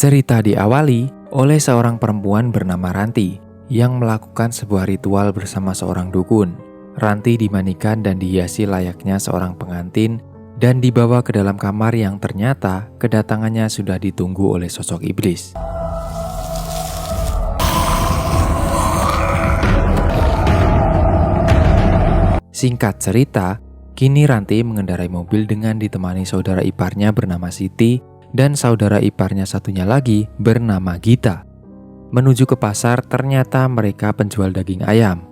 Cerita diawali oleh seorang perempuan bernama Ranti yang melakukan sebuah ritual bersama seorang dukun. Ranti dimandikan dan dihiasi layaknya seorang pengantin dan dibawa ke dalam kamar yang ternyata kedatangannya sudah ditunggu oleh sosok iblis. Singkat cerita, kini Ranti mengendarai mobil dengan ditemani saudara iparnya bernama Siti dan saudara iparnya satunya lagi bernama Gita. Menuju ke pasar, ternyata mereka penjual daging ayam.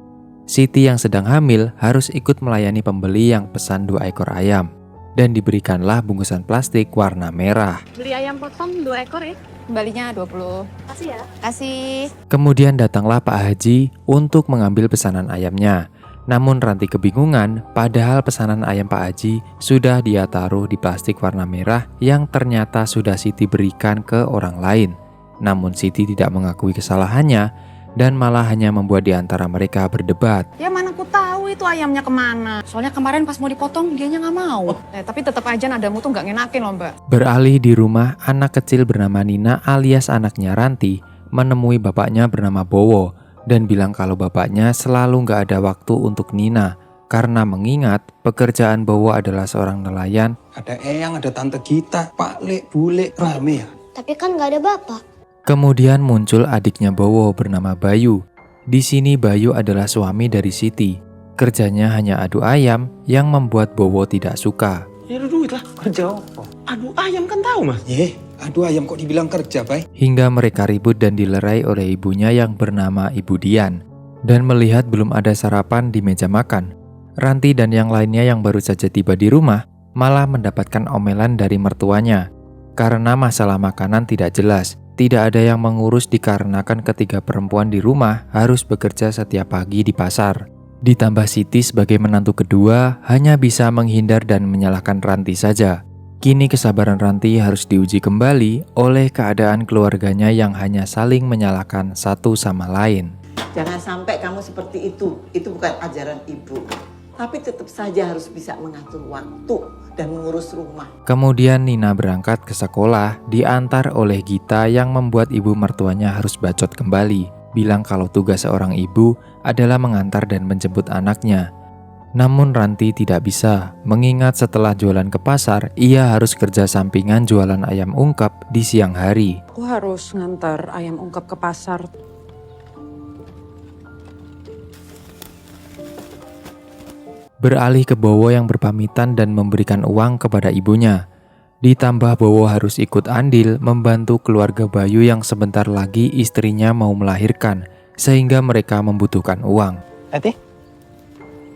Siti yang sedang hamil harus ikut melayani pembeli yang pesan 2 ekor ayam dan diberikanlah bungkusan plastik warna merah. Beli ayam potong 2 ekor ya? Kembalinya 20. Kasih ya. Kasih. Kemudian datanglah Pak Haji untuk mengambil pesanan ayamnya. Namun Ranti kebingungan, padahal pesanan ayam Pak Haji sudah dia taruh di plastik warna merah yang ternyata sudah Siti berikan ke orang lain. Namun Siti tidak mengakui kesalahannya dan malah hanya membuat di antara mereka berdebat. Ya mana aku tahu itu ayamnya kemana. Soalnya kemarin pas mau dipotong dianya nggak mau. Tapi tetap aja nadamu tuh nggak ngenakin loh mbak. Beralih di rumah, anak kecil bernama Nina alias anaknya Ranti menemui bapaknya bernama Bowo dan bilang kalau bapaknya selalu nggak ada waktu untuk Nina karena mengingat pekerjaan Bowo adalah seorang nelayan. Ada Eyang, ada Tante Gita, Pak Lek, Bule, rame ya. Tapi kan nggak ada bapak. Kemudian muncul adiknya Bowo bernama Bayu. Di sini Bayu adalah suami dari Siti. Kerjanya hanya adu ayam yang membuat Bowo tidak suka. Ya ada duit lah, kerja apa? Aduh ayam kan tahu mas. Aduh ayam kok dibilang kerja, Bay? Hingga mereka ribut dan dilerai oleh ibunya yang bernama Ibu Dian. Dan melihat belum ada sarapan di meja makan, Ranti dan yang lainnya yang baru saja tiba di rumah malah mendapatkan omelan dari mertuanya. Karena masalah makanan tidak jelas, tidak ada yang mengurus dikarenakan ketiga perempuan di rumah harus bekerja setiap pagi di pasar. Ditambah Siti sebagai menantu kedua hanya bisa menghindar dan menyalahkan Ranti saja. Kini kesabaran Ranti harus diuji kembali oleh keadaan keluarganya yang hanya saling menyalahkan satu sama lain. Jangan sampai kamu seperti itu bukan ajaran ibu. Tapi tetap saja harus bisa mengatur waktu dan mengurus rumah. Kemudian Nina berangkat ke sekolah diantar oleh Gita yang membuat ibu mertuanya harus bacot kembali. Bilang kalau tugas seorang ibu adalah mengantar dan menjemput anaknya. Namun Ranti tidak bisa, mengingat setelah jualan ke pasar, ia harus kerja sampingan jualan ayam ungkep di siang hari. Aku harus ngantar ayam ungkep ke pasar. Beralih ke Bowo yang berpamitan dan memberikan uang kepada ibunya. Ditambah Bowo harus ikut andil membantu keluarga Bayu yang sebentar lagi istrinya mau melahirkan, sehingga mereka membutuhkan uang.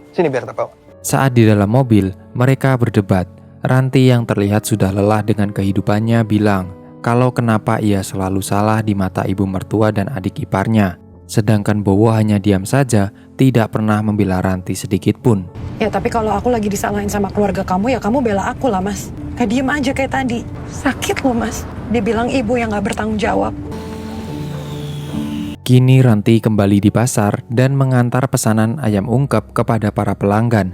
Sini biar tak bawa. Saat di dalam mobil, mereka berdebat. Ranti yang terlihat sudah lelah dengan kehidupannya bilang kalau kenapa ia selalu salah di mata ibu mertua dan adik iparnya. Sedangkan Bowo hanya diam saja, tidak pernah membela Ranti sedikit pun. Ya tapi kalau aku lagi disalahin sama keluarga kamu ya kamu bela aku lah mas. Kayak diem aja kayak tadi. Sakit loh mas. Dibilang ibu yang gak bertanggung jawab. Kini Ranti kembali di pasar dan mengantar pesanan ayam ungkep kepada para pelanggan.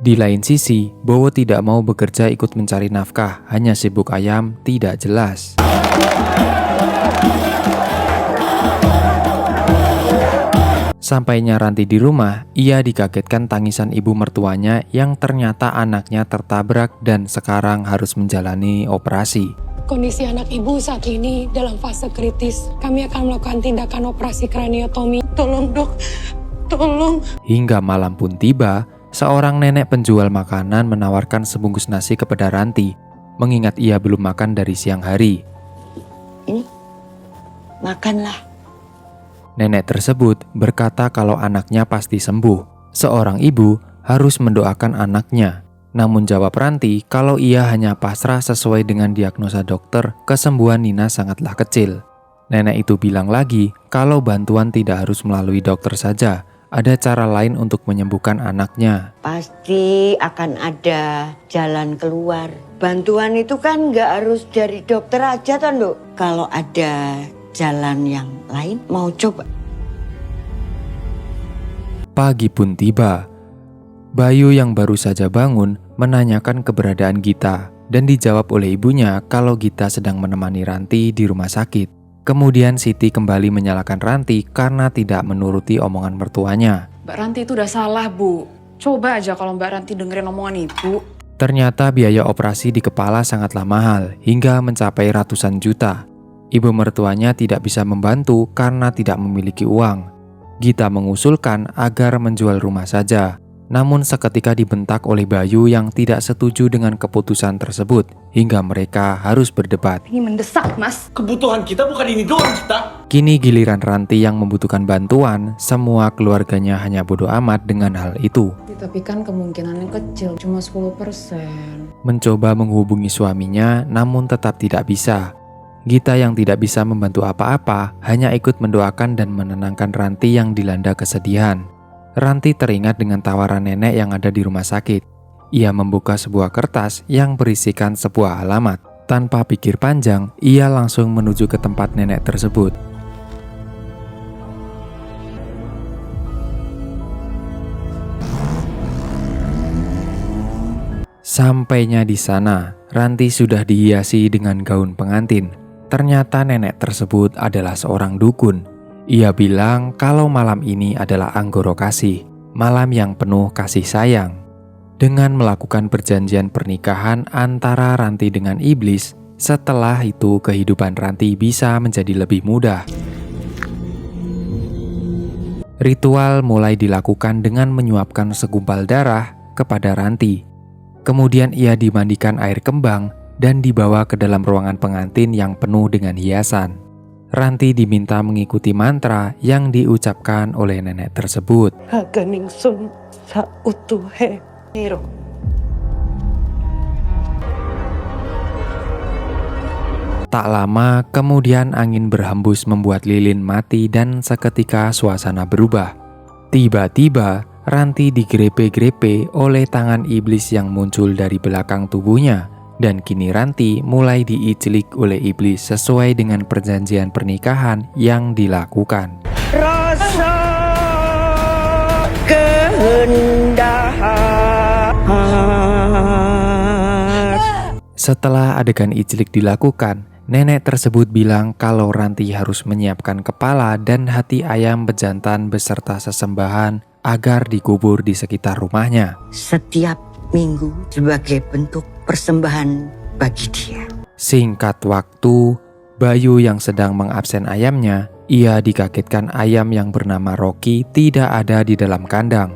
Di lain sisi, Bowo tidak mau bekerja ikut mencari nafkah, hanya sibuk ayam tidak jelas. Sampainya Ranti di rumah, ia dikagetkan tangisan ibu mertuanya yang ternyata anaknya tertabrak dan sekarang harus menjalani operasi. Kondisi anak ibu saat ini dalam fase kritis. Kami akan melakukan tindakan operasi kraniotomi. Tolong dok, tolong. Hingga malam pun tiba, seorang nenek penjual makanan menawarkan sebungkus nasi kepada Ranti, mengingat ia belum makan dari siang hari. Ini, makanlah. Nenek tersebut berkata kalau anaknya pasti sembuh. Seorang ibu harus mendoakan anaknya. Namun jawab Ranti kalau ia hanya pasrah sesuai dengan diagnosa dokter, kesembuhan Nina sangatlah kecil. Nenek itu bilang lagi kalau bantuan tidak harus melalui dokter saja, ada cara lain untuk menyembuhkan anaknya. Pasti akan ada jalan keluar. Bantuan itu kan nggak harus dari dokter aja kan, Dok. Kalau ada jalan yang lain, mau coba. Pagi pun tiba. Bayu yang baru saja bangun menanyakan keberadaan Gita. dan dijawab oleh ibunya kalau Gita sedang menemani Ranti di rumah sakit. Kemudian Siti kembali menyalahkan Ranti karena tidak menuruti omongan mertuanya. Mbak Ranti itu udah salah, Bu. Coba aja kalau Mbak Ranti dengerin omongan Ibu. Ternyata biaya operasi di kepala sangatlah mahal, hingga mencapai ratusan juta. Ibu mertuanya tidak bisa membantu karena tidak memiliki uang. Gita mengusulkan agar menjual rumah saja. Namun seketika dibentak oleh Bayu yang tidak setuju dengan keputusan tersebut, hingga mereka harus berdebat. Ini mendesak, Mas. Kebutuhan kita bukan ini doang, kita. Kini giliran Ranti yang membutuhkan bantuan, semua keluarganya hanya bodoh amat dengan hal itu. Tapi kan kemungkinannya kecil, cuma 10%. Mencoba menghubungi suaminya, namun tetap tidak bisa. Gita yang tidak bisa membantu apa-apa, hanya ikut mendoakan dan menenangkan Ranti yang dilanda kesedihan. Ranti teringat dengan tawaran nenek yang ada di rumah sakit. Ia membuka sebuah kertas yang berisikan sebuah alamat. Tanpa pikir panjang, ia langsung menuju ke tempat nenek tersebut. Sampainya di sana, Ranti sudah dihiasi dengan gaun pengantin. Ternyata nenek tersebut adalah seorang dukun. Ia bilang kalau malam ini adalah Anggoro Kasih, malam yang penuh kasih sayang. Dengan melakukan perjanjian pernikahan antara Ranti dengan iblis, setelah itu kehidupan Ranti bisa menjadi lebih mudah. Ritual mulai dilakukan dengan menyuapkan segumpal darah kepada Ranti. Kemudian ia dimandikan air kembang dan dibawa ke dalam ruangan pengantin yang penuh dengan hiasan. Ranti diminta mengikuti mantra yang diucapkan oleh nenek tersebut. Haganingsun sautuhe niro. Tak lama kemudian angin berhembus membuat lilin mati dan seketika suasana berubah. Tiba-tiba Ranti digrepe-grepe oleh tangan iblis yang muncul dari belakang tubuhnya. Dan kini Ranti mulai diicelik oleh iblis sesuai dengan perjanjian pernikahan yang dilakukan. Rasa kehendak. Setelah adegan icelik dilakukan, nenek tersebut bilang kalau Ranti harus menyiapkan kepala dan hati ayam bejantan beserta sesembahan agar dikubur di sekitar rumahnya. Setiap minggu sebagai bentuk persembahan bagi dia. Singkat waktu, Bayu yang sedang mengabsen ayamnya, ia dikagetkan ayam yang bernama Rocky tidak ada di dalam kandang.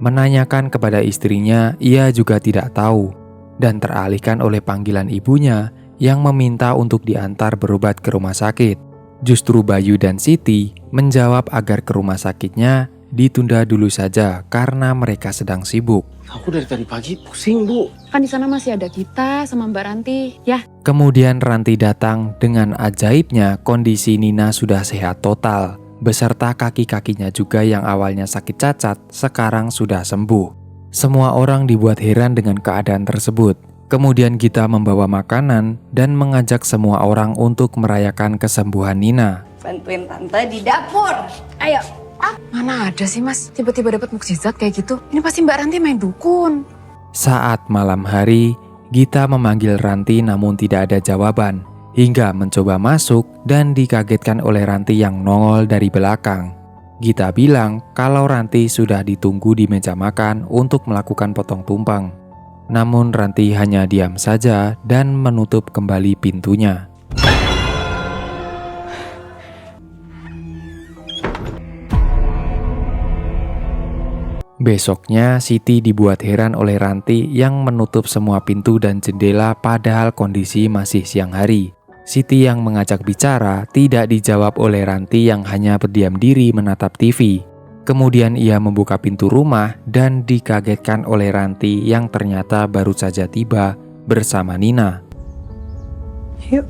Menanyakan kepada istrinya, ia juga tidak tahu, dan teralihkan oleh panggilan ibunya yang meminta untuk diantar berobat ke rumah sakit. Justru Bayu dan Siti menjawab agar ke rumah sakitnya ditunda dulu saja karena mereka sedang sibuk. Aku dari tadi pagi pusing, Bu. Kan di sana masih ada kita sama Mbak Ranti, ya. Kemudian Ranti datang. Dengan ajaibnya kondisi Nina sudah sehat total, beserta kaki-kakinya juga yang awalnya sakit cacat sekarang sudah sembuh. Semua orang dibuat heran dengan keadaan tersebut. Kemudian Gita membawa makanan dan mengajak semua orang untuk merayakan kesembuhan Nina. Bantuin tante di dapur. Ayo. Mana ada sih, Mas? Tiba-tiba dapat mukjizat kayak gitu. Ini pasti Mbak Ranti main dukun. Saat malam hari, Gita memanggil Ranti namun tidak ada jawaban, hingga mencoba masuk dan dikagetkan oleh Ranti yang nongol dari belakang. Gita bilang kalau Ranti sudah ditunggu di meja makan untuk melakukan potong tumpeng. Namun Ranti hanya diam saja dan menutup kembali pintunya. Besoknya, Siti dibuat heran oleh Ranti yang menutup semua pintu dan jendela padahal kondisi masih siang hari. Siti yang mengajak bicara tidak dijawab oleh Ranti yang hanya berdiam diri menatap TV. Kemudian ia membuka pintu rumah dan dikagetkan oleh Ranti yang ternyata baru saja tiba bersama Nina. Yuk.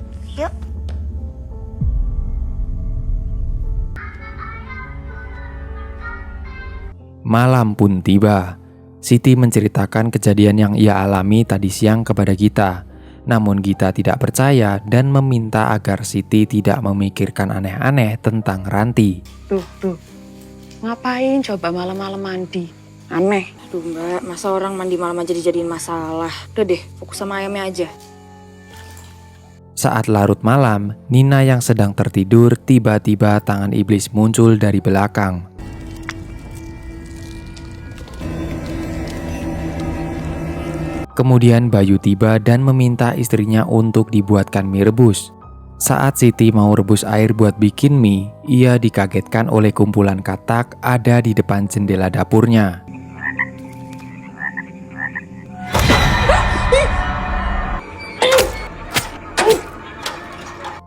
Malam pun tiba. Siti menceritakan kejadian yang ia alami tadi siang kepada Gita. Namun Gita tidak percaya dan meminta agar Siti tidak memikirkan aneh-aneh tentang Ranti. Tuh. Ngapain coba malam-malam mandi? Aneh. Aduh Mbak, masa orang mandi malam aja dijadiin masalah. Udah deh, fokus sama ayamnya aja. Saat larut malam, Nina yang sedang tertidur tiba-tiba tangan iblis muncul dari belakang. Kemudian Bayu tiba dan meminta istrinya untuk dibuatkan mie rebus. Saat Siti mau rebus air buat bikin mie, ia dikagetkan oleh kumpulan katak ada di depan jendela dapurnya.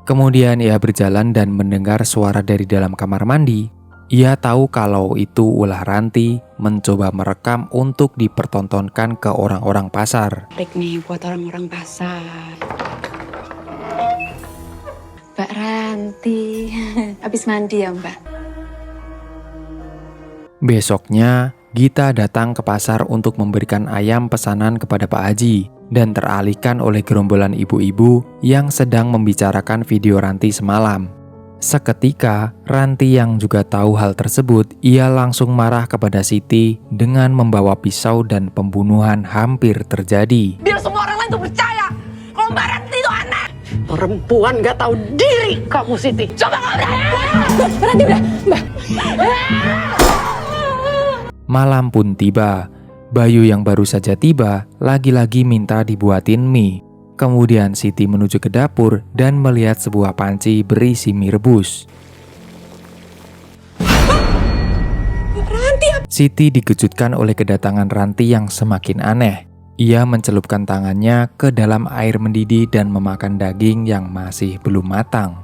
Kemudian ia berjalan dan mendengar suara dari dalam kamar mandi. Ia tahu kalau itu ulah Ranti mencoba merekam untuk dipertontonkan ke orang-orang pasar. Trik nih buat orang-orang pasar. Mbak Ranti, habis mandi ya Mbak? Besoknya, Gita datang ke pasar untuk memberikan ayam pesanan kepada Pak Haji dan teralihkan oleh gerombolan ibu-ibu yang sedang membicarakan video Ranti semalam. Seketika, Ranti yang juga tahu hal tersebut, ia langsung marah kepada Siti dengan membawa pisau dan pembunuhan hampir terjadi. Biar semua orang lain tuh percaya kalau Mbak Ranti itu aneh. Perempuan gak tahu diri kamu, Siti. Coba nggak berani. Ranti udah, Mbak. Malam pun tiba. Bayu yang baru saja tiba lagi-lagi minta dibuatin mie. Kemudian Siti menuju ke dapur dan melihat sebuah panci berisi mie rebus. Siti dikejutkan oleh kedatangan Ranti yang semakin aneh. Ia mencelupkan tangannya ke dalam air mendidih dan memakan daging yang masih belum matang.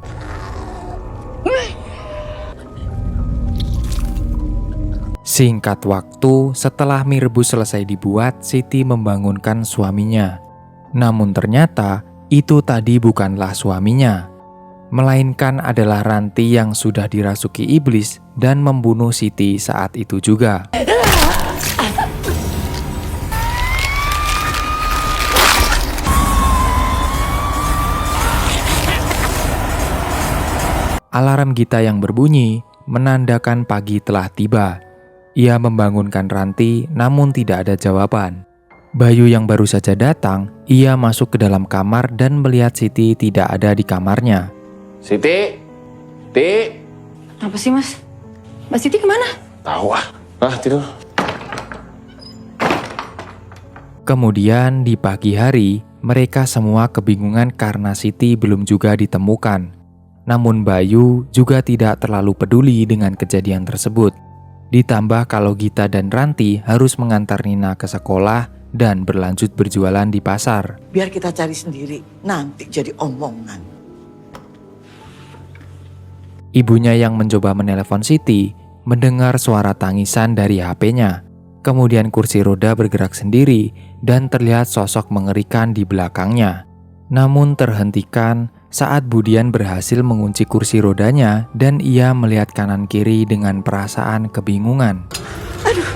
Singkat waktu, setelah mie rebus selesai dibuat, Siti membangunkan suaminya. Namun ternyata, itu tadi bukanlah suaminya, melainkan adalah Ranti yang sudah dirasuki iblis dan membunuh Siti saat itu juga. Alarm Gita yang berbunyi menandakan pagi telah tiba. Ia membangunkan Ranti, namun tidak ada jawaban. Bayu yang baru saja datang, ia masuk ke dalam kamar dan melihat Siti tidak ada di kamarnya. Siti? Apa sih Mas? Mbak Siti kemana? Tahu tidur. Kemudian di pagi hari, mereka semua kebingungan karena Siti belum juga ditemukan. Namun Bayu juga tidak terlalu peduli dengan kejadian tersebut. Ditambah kalau Gita dan Ranti harus mengantar Nina ke sekolah dan berlanjut berjualan di pasar. Biar kita cari sendiri, nanti jadi omongan. Ibunya yang mencoba menelepon Siti mendengar suara tangisan dari HP-nya. Kemudian kursi roda bergerak sendiri dan terlihat sosok mengerikan di belakangnya. Namun terhentikan saat Budian berhasil mengunci kursi rodanya dan ia melihat kanan kiri dengan perasaan kebingungan. Aduh.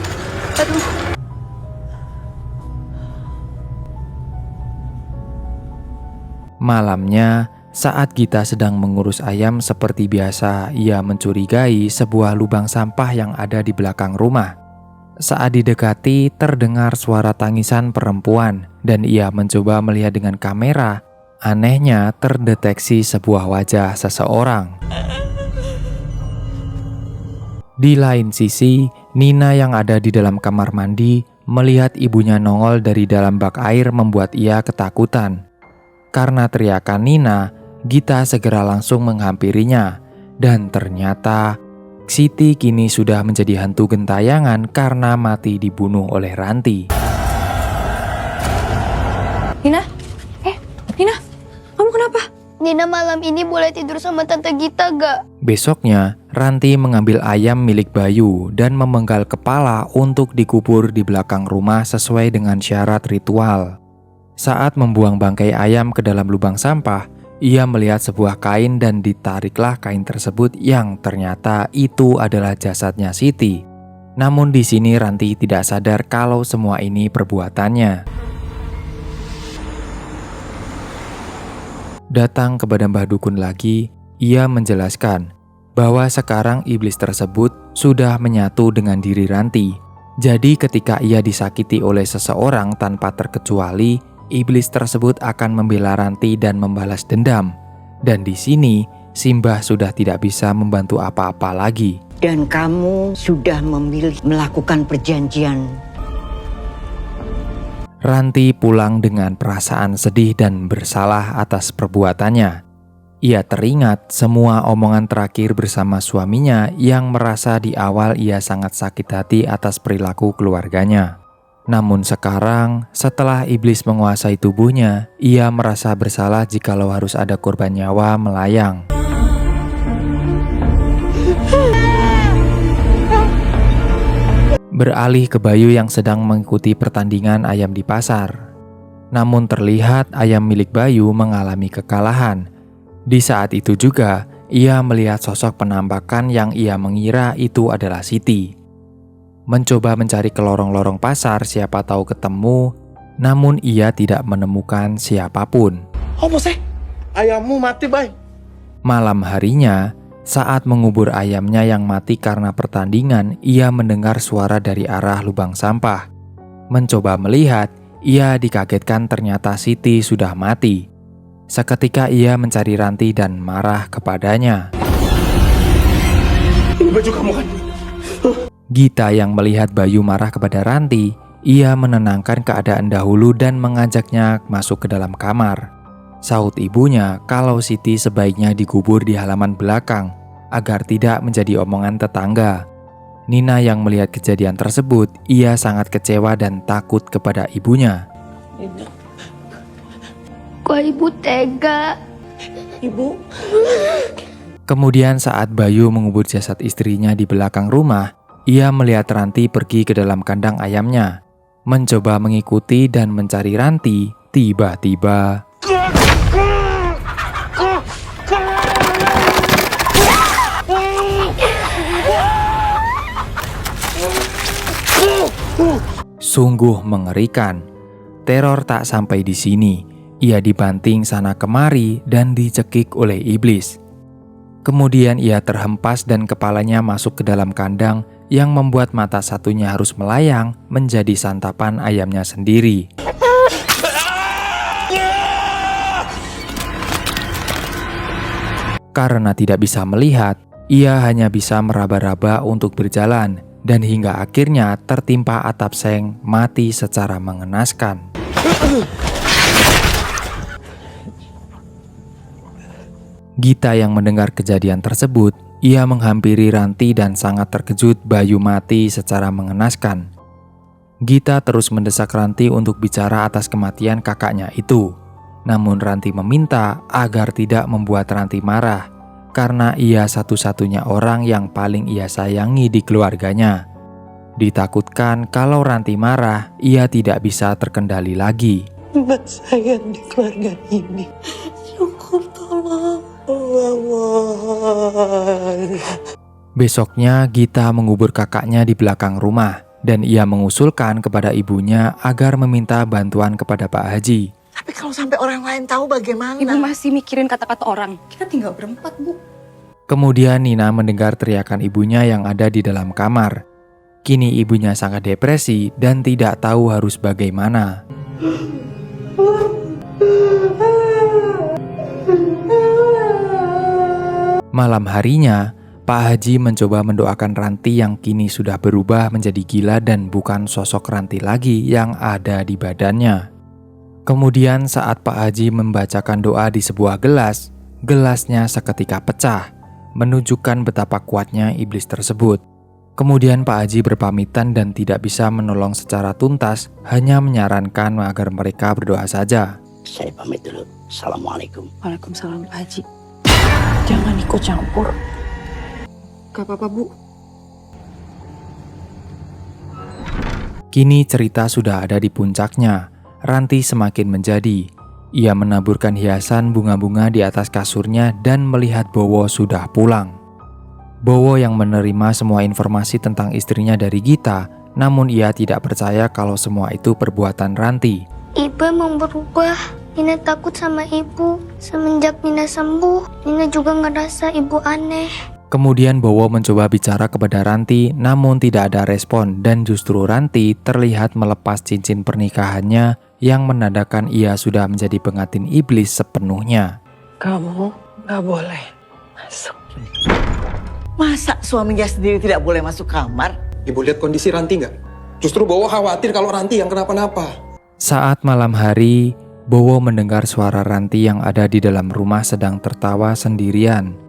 Malamnya, saat Gita sedang mengurus ayam seperti biasa, ia mencurigai sebuah lubang sampah yang ada di belakang rumah. Saat didekati, terdengar suara tangisan perempuan dan ia mencoba melihat dengan kamera. Anehnya, terdeteksi sebuah wajah seseorang. Di lain sisi, Nina yang ada di dalam kamar mandi melihat ibunya nongol dari dalam bak air membuat ia ketakutan. Karena teriakan Nina, Gita segera langsung menghampirinya. Dan ternyata, Siti kini sudah menjadi hantu gentayangan karena mati dibunuh oleh Ranti. Nina? Nina? Kamu kenapa? Nina malam ini boleh tidur sama Tante Gita gak? Besoknya, Ranti mengambil ayam milik Bayu dan memenggal kepala untuk dikubur di belakang rumah sesuai dengan syarat ritual. Saat membuang bangkai ayam ke dalam lubang sampah, ia melihat sebuah kain dan ditariklah kain tersebut yang ternyata itu adalah jasadnya Siti. Namun di sini Ranti tidak sadar kalau semua ini perbuatannya. Datang kepada Mbah Dukun lagi, ia menjelaskan bahwa sekarang iblis tersebut sudah menyatu dengan diri Ranti. Jadi ketika ia disakiti oleh seseorang tanpa terkecuali, iblis tersebut akan membela Ranti dan membalas dendam. Dan di sini, Simbah sudah tidak bisa membantu apa-apa lagi. Dan kamu sudah memilih melakukan perjanjian. Ranti pulang dengan perasaan sedih dan bersalah atas perbuatannya. Ia teringat semua omongan terakhir bersama suaminya yang merasa di awal ia sangat sakit hati atas perilaku keluarganya. Namun sekarang, setelah iblis menguasai tubuhnya, ia merasa bersalah jikalau harus ada korban nyawa melayang. Beralih ke Bayu yang sedang mengikuti pertandingan ayam di pasar. Namun terlihat ayam milik Bayu mengalami kekalahan. Di saat itu juga, ia melihat sosok penampakan yang ia mengira itu adalah Siti. Mencoba mencari ke lorong-lorong pasar siapa tahu ketemu, namun ia tidak menemukan siapapun. Apa sih? Ayammu mati, Bay. Malam harinya, saat mengubur ayamnya yang mati karena pertandingan, ia mendengar suara dari arah lubang sampah. Mencoba melihat, ia dikagetkan ternyata Siti sudah mati. Seketika ia mencari Ranti dan marah kepadanya. Ini baju kamu kan? Gita yang melihat Bayu marah kepada Ranti, ia menenangkan keadaan dahulu dan mengajaknya masuk ke dalam kamar. Sahut ibunya kalau Siti sebaiknya dikubur di halaman belakang agar tidak menjadi omongan tetangga. Nina yang melihat kejadian tersebut, ia sangat kecewa dan takut kepada ibunya. Kok ibu tega? Ibu, Kemudian saat Bayu mengubur jasad istrinya di belakang rumah, ia melihat Ranti pergi ke dalam kandang ayamnya. Mencoba mengikuti dan mencari Ranti, tiba-tiba sungguh mengerikan. Teror tak sampai di sini. Ia dibanting sana kemari dan dicekik oleh iblis. Kemudian ia terhempas dan kepalanya masuk ke dalam kandang yang membuat mata satunya harus melayang menjadi santapan ayamnya sendiri. Karena tidak bisa melihat, ia hanya bisa meraba-raba untuk berjalan dan hingga akhirnya tertimpa atap seng mati secara mengenaskan. Gita yang mendengar kejadian tersebut, ia menghampiri Ranti dan sangat terkejut Bayu mati secara mengenaskan. Gita terus mendesak Ranti untuk bicara atas kematian kakaknya itu. Namun Ranti meminta agar tidak membuat Ranti marah, karena ia satu-satunya orang yang paling ia sayangi di keluarganya. Ditakutkan kalau Ranti marah, ia tidak bisa terkendali lagi. Mbak sayang di keluarga ini. Syukur tolong. Besoknya Gita mengubur kakaknya di belakang rumah dan ia mengusulkan kepada ibunya agar meminta bantuan kepada Pak Haji. Tapi kalau sampai orang lain tahu bagaimana? Ibu masih mikirin kata-kata orang. Kita tinggal berempat, Bu. Kemudian Nina mendengar teriakan ibunya yang ada di dalam kamar. Kini ibunya sangat depresi dan tidak tahu harus bagaimana. Malam harinya, Pak Haji mencoba mendoakan Ranti yang kini sudah berubah menjadi gila dan bukan sosok Ranti lagi yang ada di badannya. Kemudian saat Pak Haji membacakan doa di sebuah gelas, gelasnya seketika pecah, menunjukkan betapa kuatnya iblis tersebut. Kemudian Pak Haji berpamitan dan tidak bisa menolong secara tuntas, hanya menyarankan agar mereka berdoa saja. Saya pamit dulu. Assalamualaikum. Waalaikumsalam Pak Haji. Jangan ikut campur. Gak apa-apa, Bu. Kini cerita sudah ada di puncaknya. Ranti semakin menjadi. Ia menaburkan hiasan bunga-bunga di atas kasurnya dan melihat Bowo sudah pulang. Bowo yang menerima semua informasi tentang istrinya dari Gita, namun ia tidak percaya kalau semua itu perbuatan Ranti. Ibu emang berubah. Nina takut sama ibu. Semenjak Nina sembuh, Nina juga ngerasa ibu aneh. Kemudian Bowo mencoba bicara kepada Ranti, namun tidak ada respon dan justru Ranti terlihat melepas cincin pernikahannya yang menandakan ia sudah menjadi pengantin iblis sepenuhnya. Kamu gak boleh masuk. Masa suaminya sendiri tidak boleh masuk kamar? Ibu lihat kondisi Ranti nggak? Justru Bowo khawatir kalau Ranti yang kenapa-napa. Saat malam hari, Bowo mendengar suara Ranti yang ada di dalam rumah sedang tertawa sendirian.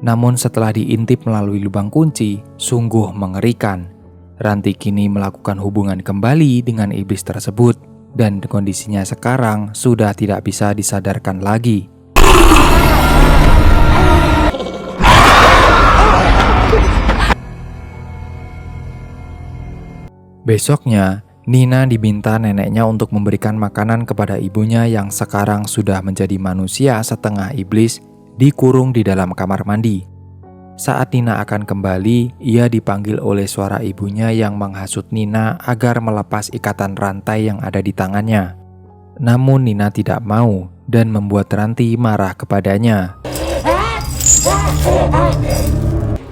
Namun setelah diintip melalui lubang kunci, sungguh mengerikan. Ranti kini melakukan hubungan kembali dengan iblis tersebut dan kondisinya sekarang sudah tidak bisa disadarkan lagi. Besoknya, Nina diminta neneknya untuk memberikan makanan kepada ibunya yang sekarang sudah menjadi manusia setengah iblis, dikurung di dalam kamar mandi. Saat Nina akan kembali, ia dipanggil oleh suara ibunya yang menghasut Nina agar melepas ikatan rantai yang ada di tangannya. Namun Nina tidak mau dan membuat Ranti marah kepadanya.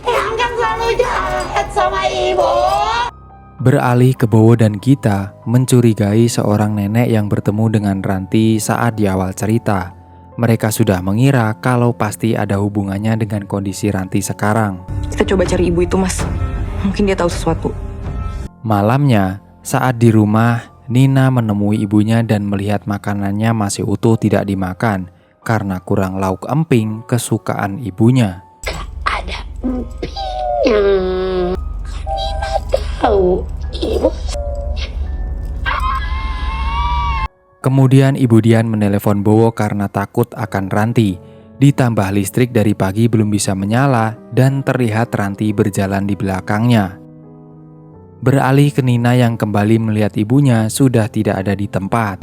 Yang kan selalu jahat sama ibu. Beralih ke Bowo dan Gita mencurigai seorang nenek yang bertemu dengan Ranti saat di awal cerita. Mereka sudah mengira kalau pasti ada hubungannya dengan kondisi Ranti sekarang. Kita coba cari ibu itu, Mas. Mungkin dia tahu sesuatu. Malamnya, saat di rumah, Nina menemui ibunya dan melihat makanannya masih utuh tidak dimakan karena kurang lauk emping kesukaan ibunya. Ada empingnya. Kan Nina tahu ibu. Kemudian Ibu Dian menelepon Bowo karena takut akan Ranti. Ditambah listrik dari pagi belum bisa menyala dan terlihat Ranti berjalan di belakangnya. Beralih ke Nina yang kembali melihat ibunya sudah tidak ada di tempat.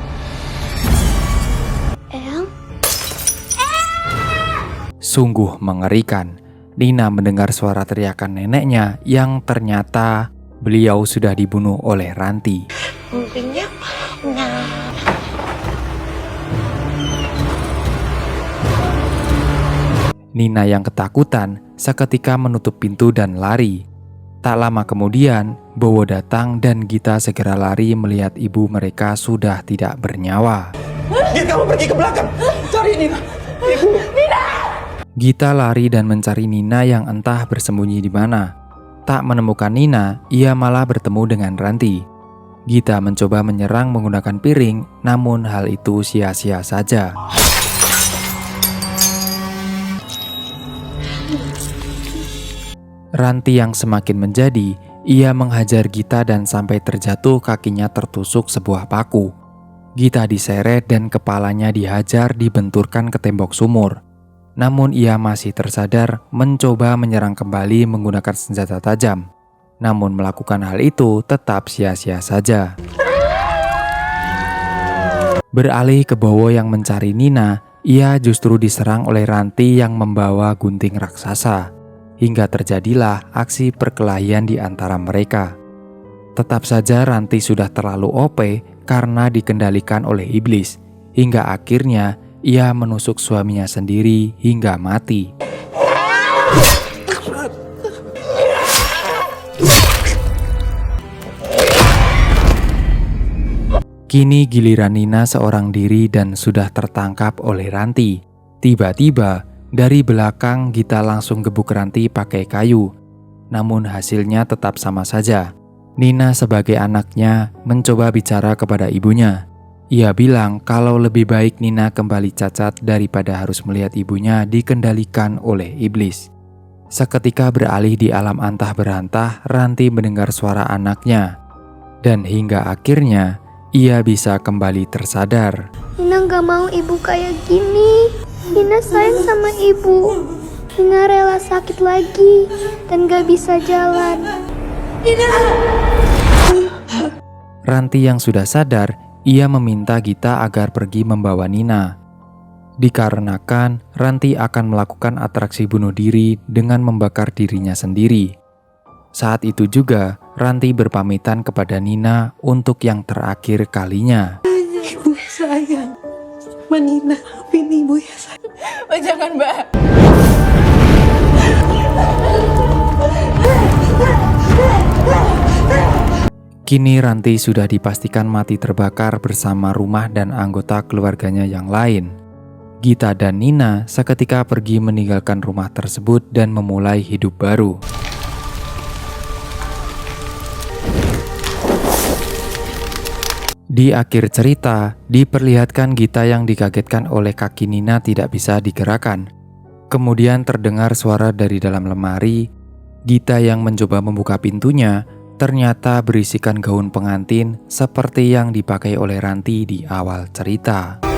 Sungguh mengerikan. Nina mendengar suara teriakan neneknya yang ternyata beliau sudah dibunuh oleh Ranti. Empingnya mana? Nina yang ketakutan seketika menutup pintu dan lari. Tak lama kemudian, Bowo datang dan Gita segera lari melihat ibu mereka sudah tidak bernyawa. Gita, kamu pergi ke belakang. Cari Nina. Ibu. Gita lari dan mencari Nina yang entah bersembunyi di mana. Tak menemukan Nina, ia malah bertemu dengan Ranti. Gita mencoba menyerang menggunakan piring, namun hal itu sia-sia saja. Ranti yang semakin menjadi, ia menghajar Gita dan sampai terjatuh kakinya tertusuk sebuah paku. Gita diseret dan kepalanya dihajar dibenturkan ke tembok sumur. Namun ia masih tersadar mencoba menyerang kembali menggunakan senjata tajam. Namun melakukan hal itu tetap sia-sia saja. Beralih ke Bowo yang mencari Nina, ia justru diserang oleh Ranti yang membawa gunting raksasa. Hingga terjadilah aksi perkelahian di antara mereka. Tetap saja Ranti sudah terlalu OP karena dikendalikan oleh iblis. Hingga akhirnya ia menusuk suaminya sendiri hingga mati. Kini giliran Nina seorang diri dan sudah tertangkap oleh Ranti. Tiba-tiba dari belakang Gita langsung gebuk Ranti pakai kayu. Namun hasilnya tetap sama saja. Nina sebagai anaknya mencoba bicara kepada ibunya. Ia bilang kalau lebih baik Nina kembali cacat daripada harus melihat ibunya dikendalikan oleh iblis. Seketika beralih di alam antah berantah, Ranti mendengar suara anaknya. Dan hingga akhirnya ia bisa kembali tersadar. Nina gak mau ibu kayak gini. Nina sayang sama ibu. Nina rela sakit lagi dan gak bisa jalan. Ranti yang sudah sadar, ia meminta Gita agar pergi membawa Nina. Dikarenakan Ranti akan melakukan atraksi bunuh diri dengan membakar dirinya sendiri. Saat itu juga Ranti berpamitan kepada Nina untuk yang terakhir kalinya. Ibu sayang sama Nina. Maafin ibu ya sayang. Oh, jangan, Mbak. Kini Ranti sudah dipastikan mati terbakar bersama rumah dan anggota keluarganya yang lain. Gita dan Nina seketika pergi meninggalkan rumah tersebut dan memulai hidup baru. Di akhir cerita, diperlihatkan Gita yang dikagetkan oleh kaki Nina tidak bisa digerakkan. Kemudian terdengar suara dari dalam lemari. Gita yang mencoba membuka pintunya, ternyata berisikan gaun pengantin seperti yang dipakai oleh Ranti di awal cerita.